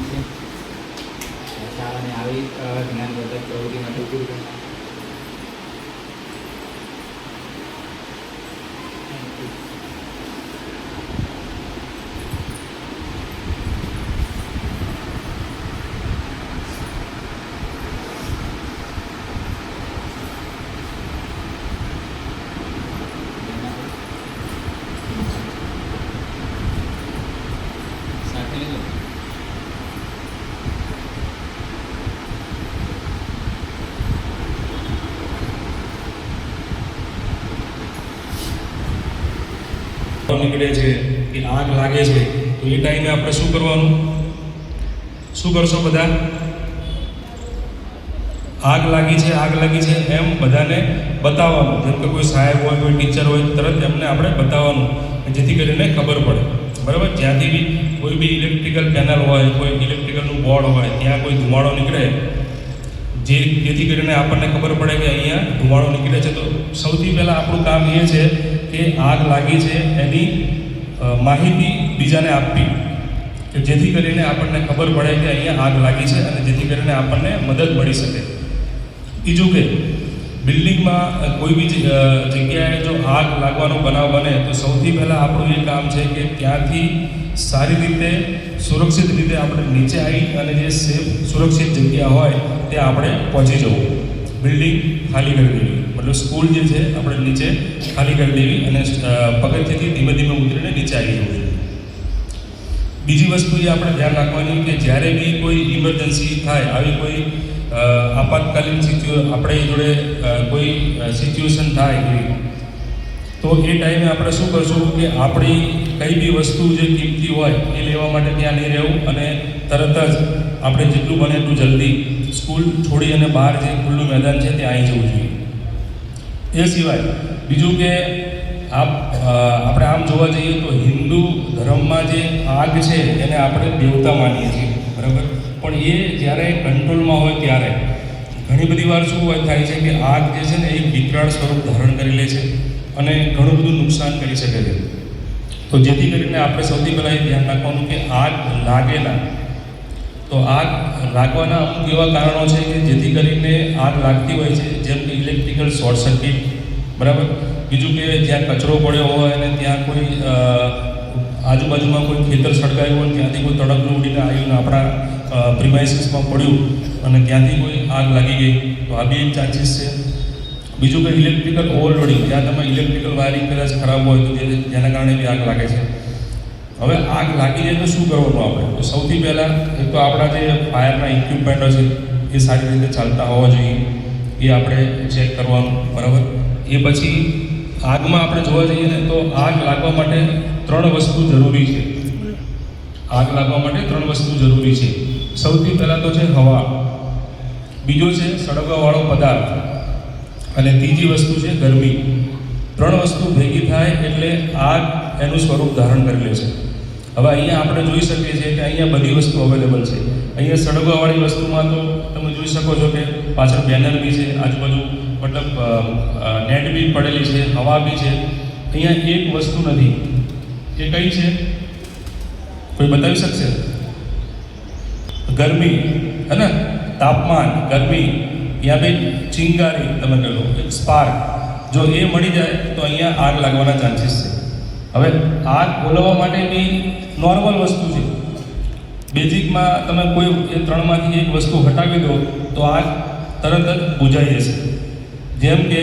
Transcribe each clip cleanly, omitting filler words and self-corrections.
છે. શાળાને આવી જ્ઞાનવર્ધક પ્રવૃત્તિ માટે ઉપયોગ કરતા. નીકળે છે કે આગ લાગે છે તો એ ટાઈમે આપણે શું કરવાનું? શું કરશો બધા? આગ લાગી છે એમ બધાને બતાવવાનું. જેમ કે કોઈ સાહેબ હોય, કોઈ ટીચર હોય, તરત એમને આપણે બતાવવાનું, જેથી કરીને ખબર પડે. બરાબર? જ્યાંથી બી કોઈ બી ઇલેક્ટ્રિકલ પેનલ હોય, કોઈ ઇલેક્ટ્રિકલનું બોર્ડ હોય, ત્યાં કોઈ ધુમાડો નીકળે, જેથી કરીને આપણને ખબર પડે કે અહીંયા ધુમાડો નીકળે છે. તો સૌથી પહેલાં આપણું કામ એ છે કે આગ લાગી છે એની માહિતી બીજાને આપવી, કે જેથી કરીને આપણને ખબર પડે કે અહીંયા આગ લાગી છે અને જેથી કરીને આપણને મદદ મળી શકે. બીજું કે બિલ્ડિંગમાં કોઈ બી જગ્યાએ જો આગ લાગવાનો બનાવ બને તો સૌથી પહેલાં આપણું એ કામ છે કે ત્યાંથી સારી રીતે સુરક્ષિત રીતે આપણે નીચે આવી અને જે સેફ સુરક્ષિત જગ્યા હોય ત્યાં આપણે પહોંચી જવું. બિલ્ડિંગ ખાલી કરી દેવી, મતલબ સ્કૂલ જે છે આપણે નીચે ખાલી કરી દેવી અને પગથિયાથી ધીમે ધીમે ઉતરીને નીચે આવી જવું. બીજી વસ્તુ એ આપણે ધ્યાન રાખવાની કે જ્યારે બી કોઈ ઇમરજન્સી થાય, આવી કોઈ આપાતકાલીન આપણી જોડે કોઈ સિચ્યુએશન થાય તો એ ટાઈમે આપણે શું કરશું કે આપણી કઈ બી વસ્તુ જે કિંમતી હોય એ લેવા માટે ત્યાં નહીં રહેવું અને તરત જ આપણે જેટલું બને એટલું જલ્દી સ્કૂલ છોડી અને બહાર જે ખુલ્લું મેદાન છે ત્યાં આવી જવું જોઈએ. એ સિવાય બીજું કે આપણે આમ જોવા જઈએ તો હિન્દુ ધર્મમાં જે આગ છે એને આપણે દેવતા માનીએ છીએ, બરાબર? પણ એ જ્યારે કંટ્રોલમાં હોય ત્યારે ઘણી બધી વાર શું થાય છે કે આગ જે છે ને એ વિકરાળ સ્વરૂપ ધારણ કરી લે છે અને ઘણું બધું નુકસાન કરી શકે છે. તો જેથી કરીને આપણે સૌથી પહેલાં એ ધ્યાન રાખવાનું કે આગ લાગેલા, તો આગ લાગવાના અમુક એવા કારણો છે કે જેથી કરીને આગ લાગતી હોય છે, જેમ કે ઇલેક્ટ્રિકલ શોર્ટ સર્કિટ, બરાબર? બીજું કે જ્યાં કચરો પડ્યો હોય અને ત્યાં કોઈ આજુબાજુમાં કોઈ ખેતર સળગાયું હોય, ત્યાંથી કોઈ તડકનું ઉડીને આવ્યું ને આપણા પ્રિમાઇસીસમાં પડ્યું અને ત્યાંથી કોઈ આગ લાગી ગઈ, તો આ બી એક ચાન્સીસ છે. બીજું કે ઇલેક્ટ્રિકલ ઓવરલોડિંગ, જ્યાં તમે ઇલેક્ટ્રિકલ વાયરિંગ કદાચ ખરાબ હોય તો જેના કારણે બી આગ લાગે છે. હવે આગ લાગી જાય તો શું કરવાનું આપણે? તો સૌથી પહેલાં એક તો આપણા જે ફાયરના ઇક્વિપમેન્ટો છે એ સારી રીતે ચાલતા હોવા જોઈએ, એ આપણે ચેક કરવાનું, બરાબર? એ પછી આગમાં આપણે જોવા જઈએ ને તો આગ લાગવા માટે 3 વસ્તુ જરૂરી છે. આગ લાગવા માટે 3 વસ્તુ જરૂરી છે. સૌથી પહેલાં તો છે હવા, બીજો છે સળગવાવાળો પદાર્થ અને ત્રીજી વસ્તુ છે ગરમી. 3 વસ્તુ ભેગી થાય એટલે આગ એનું સ્વરૂપ ધારણ કરી લે છે. હવે અહીંયા આપણે જોઈ શકીએ છીએ કે અહીંયા બધી વસ્તુ અવેલેબલ છે. અહીંયા સળગવાવાળી વસ્તુમાં તો તમે જોઈ શકો છો કે પાછળ બેનર બી છે, આજુબાજુ મતલબ નેટ બી પડેલી છે, હવા બી છે. અહીંયા એક વસ્તુ નથી, એ કઈ છે? કોઈ બતાવી શકશે? ગરમી, હે ને? તાપમાન, ગરમી, યા ભાઈ ચિંગારી તમે કહો, એક સ્પાર્ક, જો એ મળી જાય તો અહીંયા આગ લાગવાના ચાન્સીસ છે. હવે આગ ઓલવવા માટે બી નોર્મલ વસ્તુ છે. બેઝિકમાં તમે કોઈ એ 3માંથી એક વસ્તુ હટાવી દો તો આગ તરત જ બુઝાઈ જશે. જેમ કે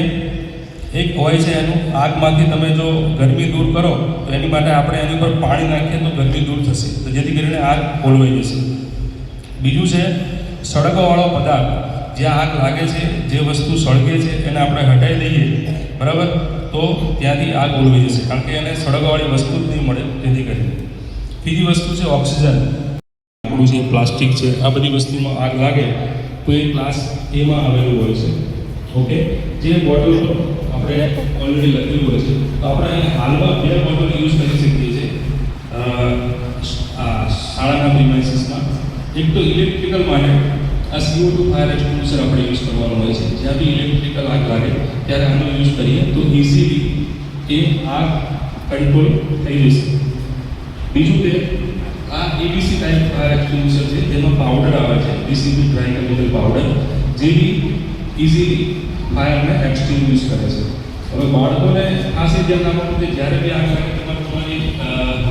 એક હોય છે એનું, આગમાંથી તમે જો ગરમી દૂર કરો તો એની માટે આપણે એની પર પાણી નાખીએ તો ગરમી દૂર થશે, તો જેથી કરીને આગ ઓલવાઈ જશે. બીજું છે સળગવાવાળો પદાર્થ, જ્યાં આગ લાગે છે, જે વસ્તુ સળગે છે એને આપણે હટાવી દઈએ, બરાબર? તો ત્યાંથી આગ ઓલવી જશે, કારણ કે એને સળગવાવાળી વસ્તુ જ નહીં મળે જેથી કરીને. બીજી વસ્તુ છે ઓક્સિજન, આપણું છે પ્લાસ્ટિક છે, આ બધી વસ્તુમાં આગ લાગે તો એ ક્લાસ એમાં આવેલું હોય છે. ઓકે, જે બોટલ આપણે ઓલરેડી લખેલું હોય છે, તો આપણે અહીં હાલમાં 2 બોટલ યુઝ કરી શકીએ છીએ શાળાના પ્રિમાઇસીસમાં. એક તો ઇલેક્ટ્રિકલ માટે આ CO2 ફાયર એક્સટિંગ્વિશર આપણે યુઝ કરવાનું હોય છે. જ્યાં બી ઇલેક્ટ્રિકલ આગ લાગે ત્યારે આનો યુઝ કરીએ તો ઇઝીલી એ આગ કંટ્રોલ થઈ જશે. બીજું કે આ એબીસી ટાઈપ ફાયર એક્સટિંગ્વિશર છે, જેમાં પાવડર આવે છે, ડીસીબી ટ્રાયકેમિકલ પાવડર, જે ઇઝીલી ફાયરને એક્સટિંગ્વિશ કરે છે. હવે બાળકોને ખાસ એ ધ્યાન રાખવાનું કે જ્યારે બી આગ લાગે તમારી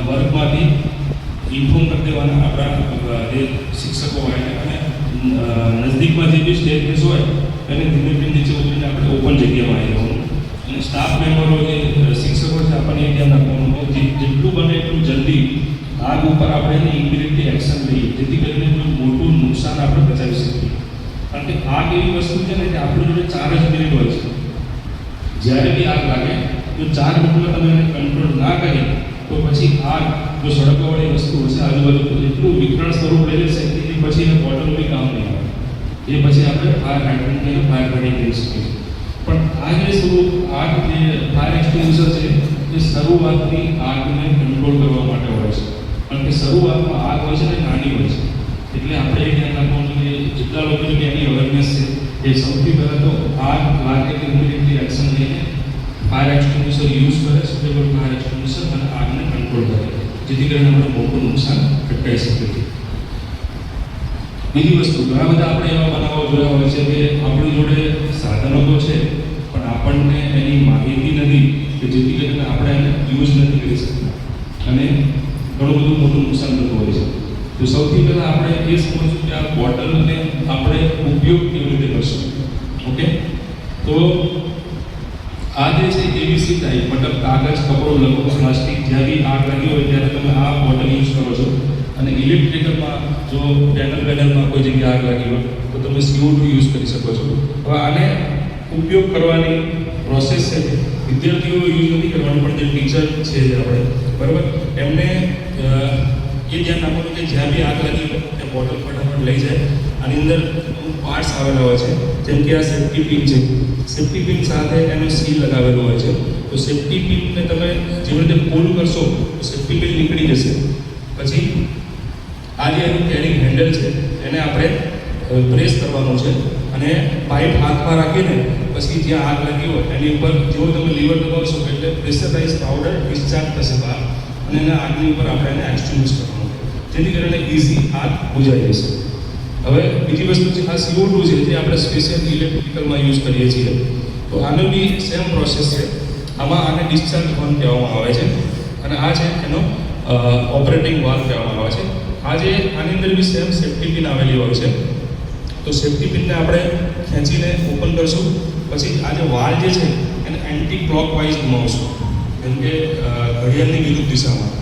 વર્ગમાંથી ઇન્ફોર્મ કરી દેવાના આપણા જે શિક્ષકો હોય અને નજદીકમાં જે બી સ્ટેજ હોય એને ધીમે ધીમે નીચે ઉતરીને આપણે ઓપન જગ્યામાં આવી જવાનું. અને સ્ટાફ મેમ્બરો જે શિક્ષકો છે આપણને એ ધ્યાન રાખવાનું કે જેટલું બને એટલું જલ્દી આગ ઉપર આપણે એની ઇમિડિયેટલી એક્શન લઈએ, જેથી કરીને કોઈ મોટું નુકસાન આપણે બચાવી શકીએ. કારણ કે આગ એવી વસ્તુ છે ને કે આપણી જોડે 4 જ મિનિટ હોય છે. જ્યારે બી આગ લાગે તો 4 મિનિટમાં તમે એને કંટ્રોલ ના કરીએ તો પછી આગ જો સળગવાવાળી વસ્તુ હશે આજુબાજુ તો એટલું વિકરાળ સ્વરૂપ લઈ લેશે કે પછી એને બોટલ બી કામ નહીં આવે. એ પછી આપણે ફાયર હાઇડ્રન્ટ કે ફાયર ફાઇટિંગ કરી શકીએ. પણ આ જે આગ જે ફાયર એક્સટિંગ્વિશર છે એ શરૂઆતની આગને કંટ્રોલ કરવા માટે હોય છે. કારણ કે શરૂઆતમાં આગ હોય છે ને નાની હોય છે, એટલે આપણે એ ધ્યાન રાખવાનું કે જેટલા લોકોને એની અવેરનેસ છે એ સૌથી પહેલાં તો આગ લાગે કે ઇમિડિયેટલી એક્શન લઈને ફાયર એક્સટિંગ્વિશર યુઝ કરે, સુટેબલ ફાયર એક્સટિંગ્વિશર અને આગને કંટ્રોલ કરે, જેથી કરીને આપણે મોટું નુકસાન અટકાવી શકીએ. બીજી વસ્તુ, ઘણા બધા આપણે એવા બનાવો જોયા હોય છે કે આપણી જોડે સાધનો તો છે પણ આપણને એની માહિતી નથી કે જેથી કરીને આપણે એને યુઝ નથી કરી શકતા અને ઘણું બધું મોટું નુકસાન થતું હોય છે. તો સૌથી પહેલાં આપણે એ સમજવું કે આ બોટલને આપણે ઉપયોગ કેવી રીતે કરશું. ઓકે, તો આ જે છે એબીસી ટાઈપ, મતલબ કાગળ, કપડો, લગભગ પ્લાસ્ટિક, જ્યાં બી આગ લાગી હોય ત્યારે તમે આ બોટલ યુઝ કરો છો. અને ઇલેક્ટ્રિકલમાં જો પેનલમાં કોઈ જગ્યાએ આગ લાગી હોય તો તમે CO2 યુઝ કરી શકો છો. હવે આને ઉપયોગ કરવાની પ્રોસેસ છે વિદ્યાર્થીઓ યુઝ નથી કરવાની, પણ જે ટીચર છે જે આપણે બરાબર એમને એ ધ્યાન રાખવાનું કે જ્યાં બી આગ લાગી હોય એ બોટલ ફટાફટ લઈ જાય. આની અંદર પાર્ટ્સ આવેલા હોય છે, જેમ કે આ સેફ્ટી પિન છે. સેફ્ટી પિન સાથે એનો સીલ લગાવેલો હોય છે. તો સેફ્ટી પિનને તમે જેવી રીતે પુલ કરશો તો સેફ્ટી પિન નીકળી જશે. પછી આ જે એનું કેરિંગ હેન્ડલ છે એને આપણે પ્રેસ કરવાનું છે અને પાઇપ હાથમાં રાખીને પછી જ્યાં આગ લાગી હોય એની ઉપર જેવો તમે લીવર દબાવશો એટલે પ્રેશરાઇઝ પાવડર ડિસ્ચાર્જ થશે બહાર અને એના આગની ઉપર આપણે એને એક્સટિંગ્વિશ કરવાનું, જેથી કરીને ઇઝી આગ બુઝાઈ જશે. હવે બીજી વસ્તુ છે આ CO2 છે જે આપણે સ્પેશિયલ ઇલેક્ટ્રિકલમાં યુઝ કરીએ છીએ. તો આનો બી સેમ પ્રોસેસ છે. આમાં આને ડિસ્ચાર્જ વાલ્વ કહેવામાં આવે છે અને આ છે એનો ઓપરેટિંગ વાલ્વ કહેવામાં આવે છે. આજે આની અંદર બી સેમ સેફ્ટી પિન આવેલી હોય છે. તો સેફ્ટી પિનને આપણે ખેંચીને ઓપન કરશું, પછી આ જે વાલ્વ જે છે એને એન્ટી ક્લોકવાઇઝ ઘુમાવશું, જેમ કે ઘડિયાળની વિરુદ્ધ દિશામાં.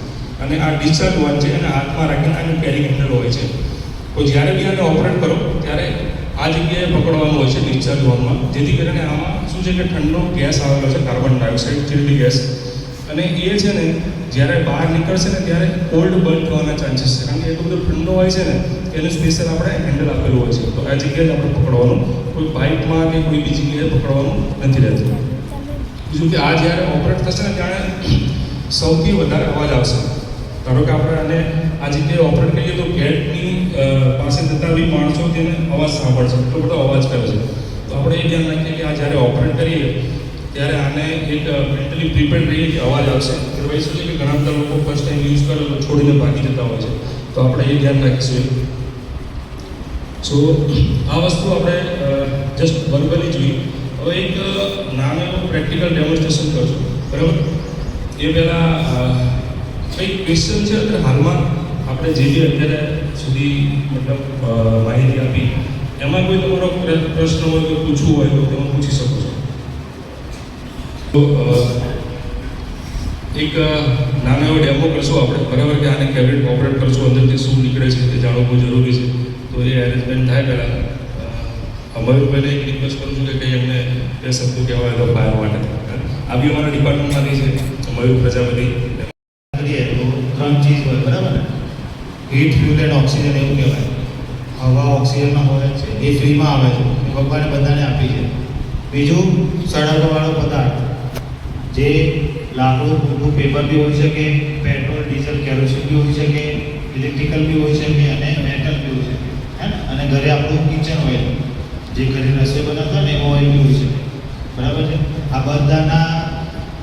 અને આ ડિસ્ચાર્જ વાલ્વ છે એને હાથમાં રાખીને આનું કેરિંગ હેન્ડલ હોય છે. તો જ્યારે બી આને ઓપરેટ કરો ત્યારે આ જગ્યાએ પકડવાનું હોય છે ડિસ્ચાર્જ વાલ્વમાં, જેથી કરીને આમાં શું છે કે ઠંડો ગેસ આવેલો છે, કાર્બન ડાયોક્સાઇડ ચીલ્ડ ગેસ, અને એ છે ને જ્યારે બહાર નીકળશે ને ત્યારે કોલ્ડ બર્ન થવાના ચાન્સીસ છે. કારણ કે એટલો બધો ઠંડો હોય છે ને એનું સ્પેશિયલ આપણે હેન્ડલ આપેલું હોય છે. તો આ જગ્યાએ આપણે પકડવાનું, કોઈ પાઇપમાં કે કોઈ બીજી જગ્યાએ પકડવાનું નથી રહેતું. બીજું કે આ જ્યારે ઓપરેટ થશે ને ત્યારે સૌથી વધારે અવાજ આવશે. ધારો કે આપણે આને આ જગ્યાએ ઓપરેટ કરીએ તો ગેટની પાસે જતા બી માણસો તેને અવાજ સાંભળશે, એટલો બધો અવાજ કરે છે. તો આપણે એ ધ્યાન રાખીએ કે આ જ્યારે ઓપરેટ કરીએ ત્યારે આને એક મેન્ટલી પ્રિપેર્ડ રહીએ કે અવાજ આવશે. ભાઈ શું છે કે ઘણા બધા લોકો ફર્સ્ટ ટાઈમ યુઝ કરે તો છોડીને ભાગી જતા હોય છે. તો આપણે એ ધ્યાન રાખીશું. સો આ વસ્તુ આપણે જસ્ટ વર્બલી જોઈએ. હવે એક નાનો એવો પ્રેક્ટિકલ ડેમોન્સ્ટ્રેશન કરશું, બરાબર? એ પહેલાં કંઈક ક્વેશ્ચન છે એટલે હાલમાં આપણે જે બી અત્યારે સુધી મતલબ માહિતી આપી એમાં કોઈ તમારો પ્રશ્ન હોય કે પૂછવું હોય તો તમે પૂછી શકો છો. તો એક નાનો એવો ડેમો કરશું આપણે, બરાબર? કે આને કેવી રીતે ઓપરેટ કરશું, અંદરથી શું નીકળે છે તે જાણવું બહુ જરૂરી છે. તો એ એરેન્જમેન્ટ થાય પહેલાં મયુરભાઈને એક રિક્વેસ્ટ કરું છું કે કંઈ એમને બે શબ્દો કહેવાય તો ફાયર માટે. આ બી અમારા ડિપાર્ટમેન્ટમાંથી છે, મયુર પ્રજાપતિ. કરીએ તો 3 ચીજ હોય, બરાબર ને? હીટ, ફ્યુલ એન્ડ ઓક્સિજન એવું કહેવાય. હવા ઓક્સિજનમાં હોય છે, એ ફ્રીમાં આવે છે, એ ભગવાને બધાને આપી છે. બીજું સળગવાળો પદાર્થ, જે લાકડું, ઊભું પેપર બી હોઈ શકે, પેટ્રોલ, ડીઝલ, કેરોસીન બી હોઈ શકે, ઇલેક્ટ્રિકલ બી હોઈ શકે અને મેટલ બી હોઈ શકે, હે ને? અને ઘરે આપણું કિચન ઓઇલ, જે ઘરે રસોઈ બનાવતા હોય ને એ ઓઇલ બી હોઈ શકે, બરાબર છે? આ બધાના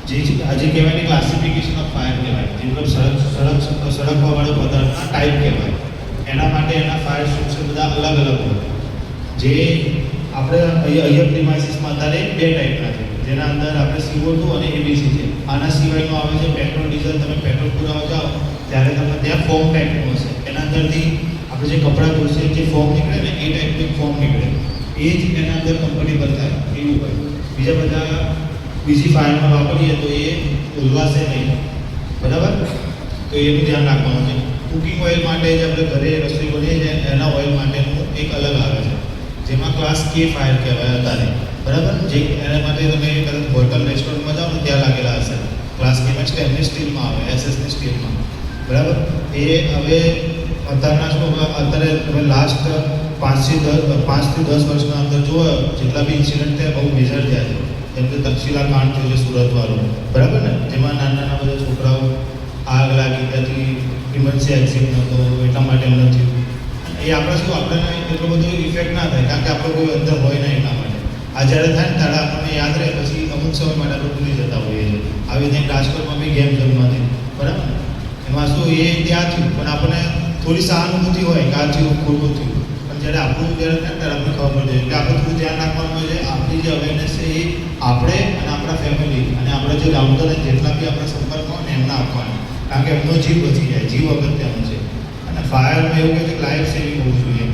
જે હજી કહેવાય ને ક્લાસિફિકેશન ઓફ ફાયર કહેવાય, જે મતલબ સળગવાળો ઓળખવાવાળો પદાર્થના ટાઈપ કહેવાય. એના માટે એના ફાયર સ્ટ્રક્ચર બધા અલગ અલગ હોય. જે આપણે અહીંયા પ્રિમાઇસીસમાં અત્યારે બે ટાઈપના છે, જેના અંદર આપણે CO2 અને ABC છે. આના સિવાયનું આવે છે પેટ્રોલ ડીઝલ. તમે પેટ્રોલ પુરાવા જાઓ ત્યારે તમે ત્યાં ફોર્મ ટાઈપનું હશે, એના અંદરથી આપણે જે કપડાં ધોઈએ જે ફોર્મ નીકળે ને એ ટાઈપનું ફોર્મ નીકળે, એ જ એના અંદર કમ્ફર્ટેબલ થાય એવું હોય. બીજા બધા બીજી ફાયરમાં વાપરીએ તો એ ઉલવાશે નહીં, બરાબર? તો એનું ધ્યાન રાખવાનું છે. કુકિંગ ઓઇલ માટે જે આપણે ઘરે રસોઈ બનાવીએ છીએ એના ઓઇલ માટેનું એક અલગ આવે છે, જેમાં ક્લાસ કે ફાયર કહેવાય અત્યારે, બરાબર? જે એના માટે તમે કદાચ હોટલ રેસ્ટોરન્ટમાં જાઓ ને ત્યાં લાગેલા હશે. ક્લાસ કેમાં સ્ટેનલેસ સ્ટીલમાં આવે, એસએસની સ્ટીલમાં, બરાબર? એ હવે અત્યારના શું, અત્યારે તમે લાસ્ટ 5 થી 10 વર્ષના અંદર જુઓ જેટલા બી ઇન્સિડન્ટ થયા બહુ મેજર થયા છે. જેમ કે તક્ષશિલા કાંડ થયો છે સુરતવાળો, બરાબર ને? જેમાં નાના બધા છોકરાઓ આગ લાગી ત્યાંથી ઇમરજન્સી એક્સિડન્ટ હતો એટલા માટે એમ નથી. એ આપણે શું, આપણને એટલો બધો ઇફેક્ટ ના થાય કારણ કે આપણો કોઈ અંદર હોય નહીં એટલા માટે. આ જ્યારે થાય ને ત્યારે આપણને યાદ રહે, પછી અમુક સમય માટે આપણે ભૂલી જતા હોઈએ છીએ. આવી રીતે રાજકોટમાં બી ગેમ ઝોનમાંથી, બરાબર ને? એમાં શું એ ત્યાં થયું પણ આપણને થોડી સહાનુભૂતિ હોય કે આ થયું ખોટું થયું, પણ જ્યારે આપણું જ્યારે થાય ત્યારે આપણે ખબર પડે એટલે આપણે થોડું ધ્યાન રાખવાનું હોય છે. આપણી જે અવેરનેસ છે એ આપણે અને આપણા ફેમિલી અને આપણા જે રાઉન્ડર જેટલા બી આપણા સંપર્કમાં હોય ને એમને આપવાના, કારણ કે એમનો જીવ બચી જાય. જીવ અગત્યનો છે. અને ફાયરમાં એવું કહે છે કે લાઈફ સેવિંગ હોવું જોઈએ,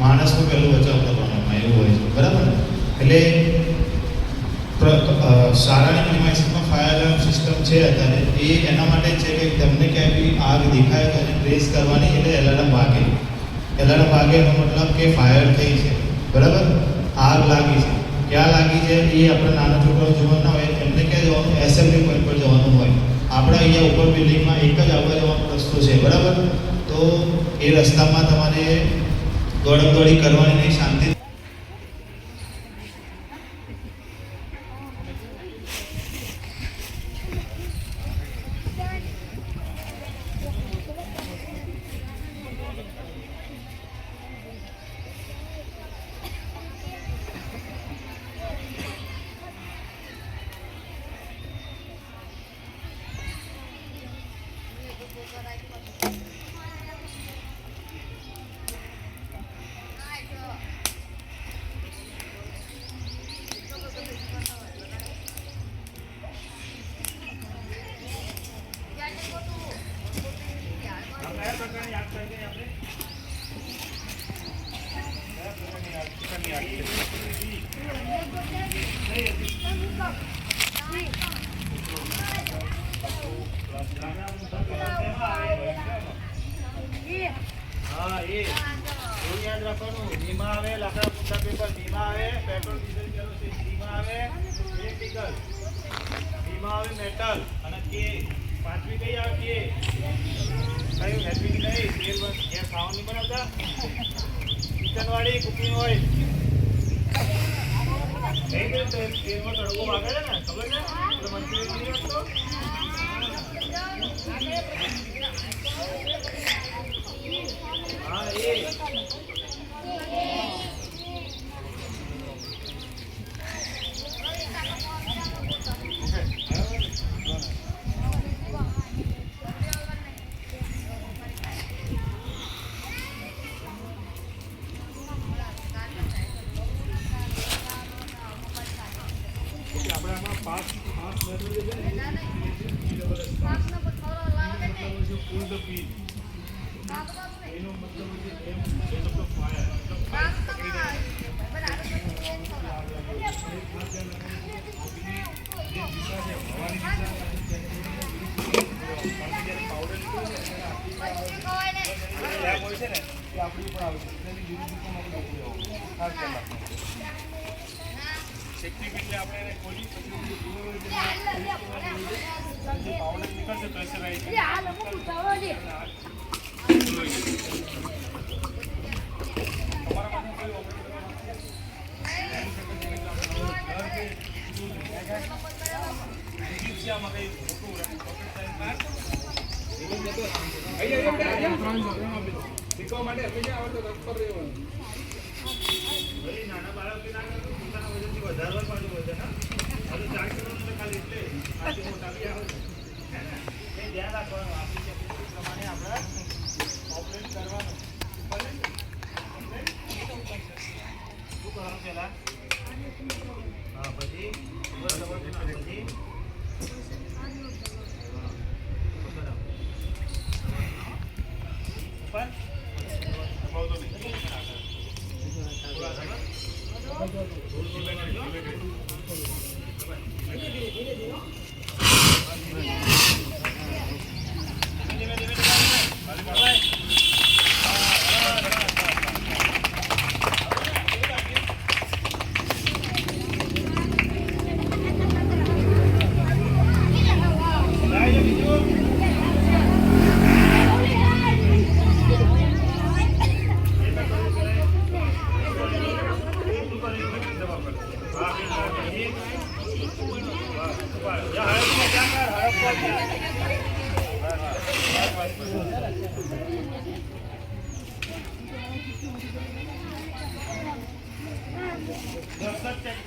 માણસનો પહેલું બચાવ કરવાનો એવું હોય છે, બરાબર ને? એટલે શાળાની પ્રિમાઇસીસમાં ફાયર એલાર્મ સિસ્ટમ છે અત્યારે, એ એના માટે છે કે તમને ક્યાંય બી આગ દેખાય તો એને પ્રેસ કરવાની એટલે એલાર્મ વાગે. એલાર્મ વાગે એનો મતલબ કે ફાયર થઈ છે, બરાબર? આગ લાગી છે. ક્યાં લાગી છે એ આપણે નાના છોકરાઓ જોવા ના હોય, એમને ક્યાં જવાનું? એસેમ્બલી પોઈન્ટ પર જવાનું હોય. આપણે અહીંયા ઉપર બિલ્ડિંગમાં એક જ આવવા જવાનો રસ્તો છે, બરાબર? તો એ રસ્તામાં તમારે દોડી કરવાની નહીં, શાંતિ. હા, એ યાદ રાખવાનું. બીમા આવે, લાકડા પૂરતા પેપર બીમા આવે, પેટ્રોલ ડીઝલ કેરોસીન બીમા આવે, ઇલેક્ટ્રિકલ બીમા આવે, મેટલ અને કે પાંચમી કઈ આવે? કે કયું હેલ્પિંગ નહીં, તેલ ગેસ ખાવાનું નહીં બનાવતા, કિચનવાળી કુકિંગ ઓઇલ નહીં કે તેલમાં તડકો વાગે છે ને, ખબર છે? એટલે મંચુરિયન નહીં વાગતો. હા, એ આપણે આમાં પાસ મેથડ છે ને, ફૂલ ધ પીસ એનો મતલબ છે એમ રેટ ઓફ ધ ફાયર પકડી જાય. જે દિશા છે હવાની દિશા પાવડર લેબ હોય છે ને એ આપણી ઉપર આવે છે, એની વિરુદ્ધ દિશામાં આપણે ખાસ ધ્યાન રાખવું. સેફ્ટી એટલે આપણે એને ખોલી પછી જે પાવડર નીકળશે પ્રેશરાઇઝ શીખવા માટે હંમેશા આવડતો તત્પર રહેવાનું. નાના બાળક પોતાના વજનથી વધારવા પાડું વજન, હા, 4 કિલોનું ખાલી એટલે આથી મોટા બી આવે છે. ધ્યાન રાખવાનું આપણી પ્રમાણે આપણે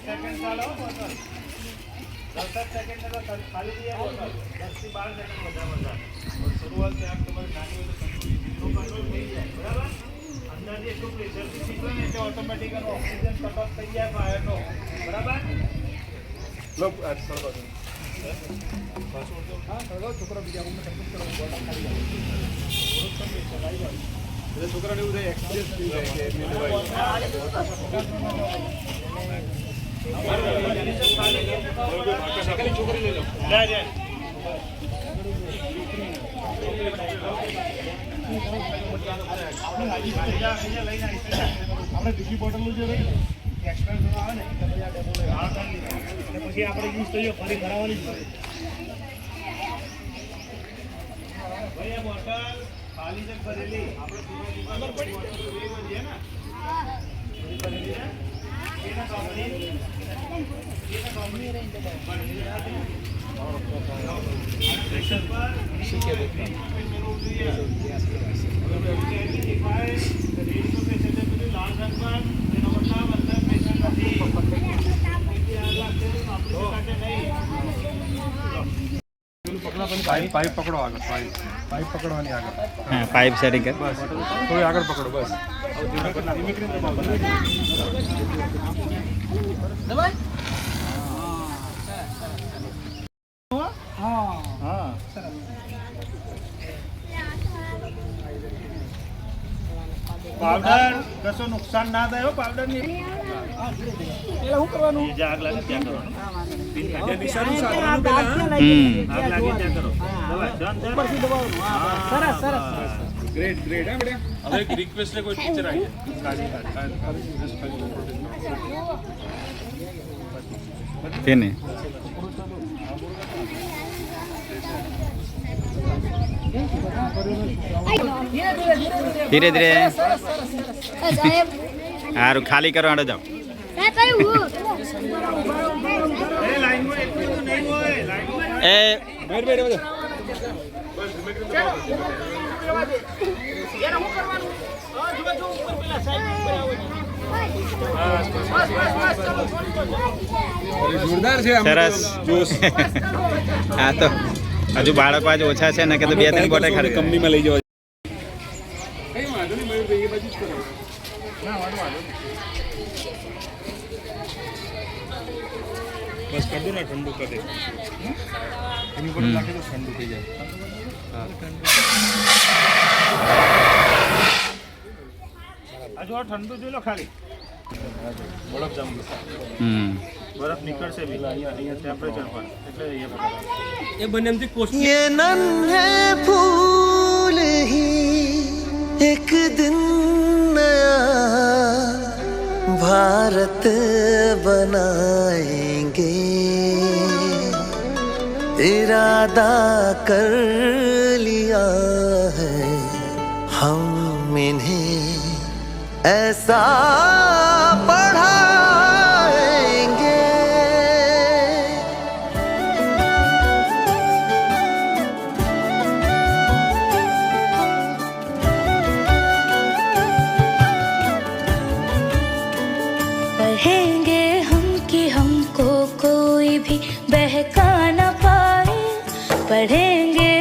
सेकंड ચાલો બોટલ 10 સેકન્ડ તો ખાલી दिया બોટલ 10 થી 12 સેકન્ડ બધા શરૂઆત से आप તમારી નાની હોય તો કંટ્રોલ થઈ જાય બરાબર અંદાજે એટલું પ્રેશર થી નીકળે ને એટલે ઓટોમેટિક એનો ઓક્સિજન કટ ઓફ થઈ જાય ફાયરનો બરાબર લો આ સરકો હા સરકો છોકરો બીજા રૂમમાં કંટ્રોલ કરો બોટલ ખાલી જાય એટલે છોકરાને એવું થાય એક્સપિરિયન્સ ફીલ થાય કે છોકરી લઈ લો આપણે બીજી બોટલનું જે એક્સપેન્સ આવે ને પછી આપણે યુઝ કરીએ ફરી ભરાવાની જ ભાઈ આ બોટલ ખાલી છે ભરેલી આપણે ખબર પડી છે ને ભરેલી છે કેના કંપની પ્રેશર પર શીખે દેખા લાલ રંગ પર એનો મતલબ અંદર પ્રેશર નથી પાઇપ પકડો આગળ પાઇપ પકડવાની આગળ હા પાઇપ સેટિંગ કર બસ થોડી આગળ પકડો બસ પાવડર કશો નુકસાન ના થાય પાવડર ની પેલા શું કરવાનું જે આગ લાગે ત્યાં કરવાનું નિશાનું સાધવાનું પેલા આગ લાગે ત્યાં કરો સરસ સરસ ગ્રેટ ગ્રેટ હા બેટા હવે એક રિક્વેસ્ટ છે કોઈ ટીચર આવી તેને ધીરે ધીરે સારું ખાલી કરવાનો જાઓ એ જોરદાર છે સરસ હા તો હજુ બાળકો આજે ઓછા છે ને કે તો 2-3 બોટલ ખાલી કંપનીમાં લઈ જવા કઈ વાંધો નહીં મયુરભાઈ એ બાજુ જ કરો ના વાંધો બસ કરી દો ને ઠંડુ કરી દે એની પર નાખી દો ઠંડુ થઈ જાય હજુ ઠંડુ જોઈ લો ખાલી બરફ જામ બરફ નીકળશે બી અહીંયા ટેમ્પરેચર પર એટલે એ બંને એમથી કોસ્ટ ये नन्हे फूल ही एक दिन नया भारत बनाएंगे इरादा कर लिया है हम इन्हें ऐसा पढ़ाएंगे पढ़ेंगे हम कि हमको कोई भी बहका न पाए पढ़ेंगे